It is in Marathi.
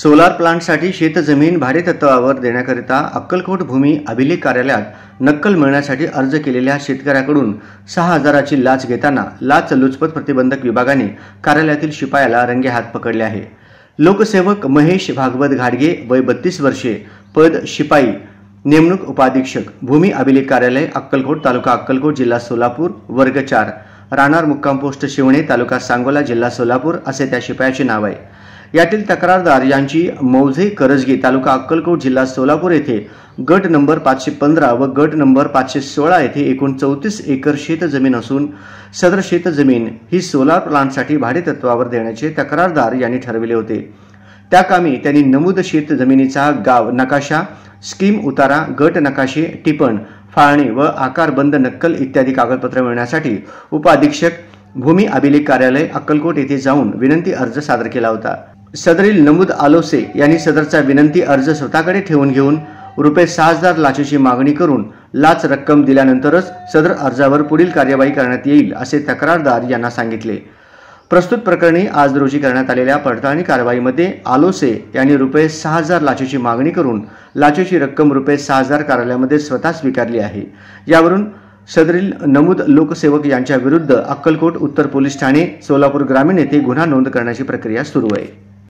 सोलार प्लांटसाठी शेतजमीन भाडेतत्वावर देण्याकरिता अक्कलकोट भूमी अभिलेख कार्यालयात नक्कल मिळण्यासाठी अर्ज केलेल्या शेतकऱ्याकडून 6,000ची लाच घेताना लाचलुचपत प्रतिबंधक विभागाने कार्यालयातील शिपायाला रंगेहात पकडले आहे। लोकसेवक महेश भागवत घाडगे वय 32 वर्षे, पद शिपाई, नेमणूक उपाधीक्षक, भूमी अभिलेख कार्यालय अक्कलकोट, तालुका अक्कलकोट, जिल्हा सोलापूर, वर्ग 4, राहणार मुक्काम पोस्ट शिवणे, तालुका सांगोला, जिल्हा सोलापूर असे त्या शिपायाचे नाव आहे। यातील तक्रारदार यांची मौजे करजगी, तालुका अक्कलकोट, जिल्हा सोलापूर येथे गट नंबर 515 व गट नंबर 516 येथे एकूण 34 एकर शेतजमीन असून सदर शेतजमीन ही सोलार प्लांटसाठी भाडेतत्वावर देण्याचे तक्रारदार यांनी ठरविले होते। त्या कामी त्यांनी नमूद शेतजमिनीचा गाव नकाशा, स्कीम उतारा, गट नकाशे, टिपण, फाळणी व आकारबंद नक्कल इत्यादी कागदपत्र मिळण्यासाठी उपाधीक्षक भूमी अभिलेख कार्यालय अक्कलकोट येथे जाऊन विनंती अर्ज सादर केला होता। सदरील नमूद आलोसे यांनी सदरचा विनंती अर्ज स्वतःकडे ठेवून घेऊन रुपये 6,000 लाचेची मागणी करून लाच रक्कम दिल्यानंतरच सदर अर्जावर पुढील कार्यवाही करण्यात येईल असे तक्रारदार यांना सांगितले। प्रस्तुत प्रकरणी आज रोजी करण्यात आलेल्या पडताळणी कारवाईमध्ये आलोसे यांनी रुपये 6,000 लाचेची मागणी करून लाचेची रक्कम रुपये 6,000 कार्यालयामध्ये स्वतः स्वीकारली आहे। यावरून सदरील नमूद लोकसेवक यांच्या विरुद्ध अक्कलकोट उत्तर पोलीस ठाणे सोलापूर ग्रामीण येथे गुन्हा नोंद करण्याची प्रक्रिया सुरू आहे।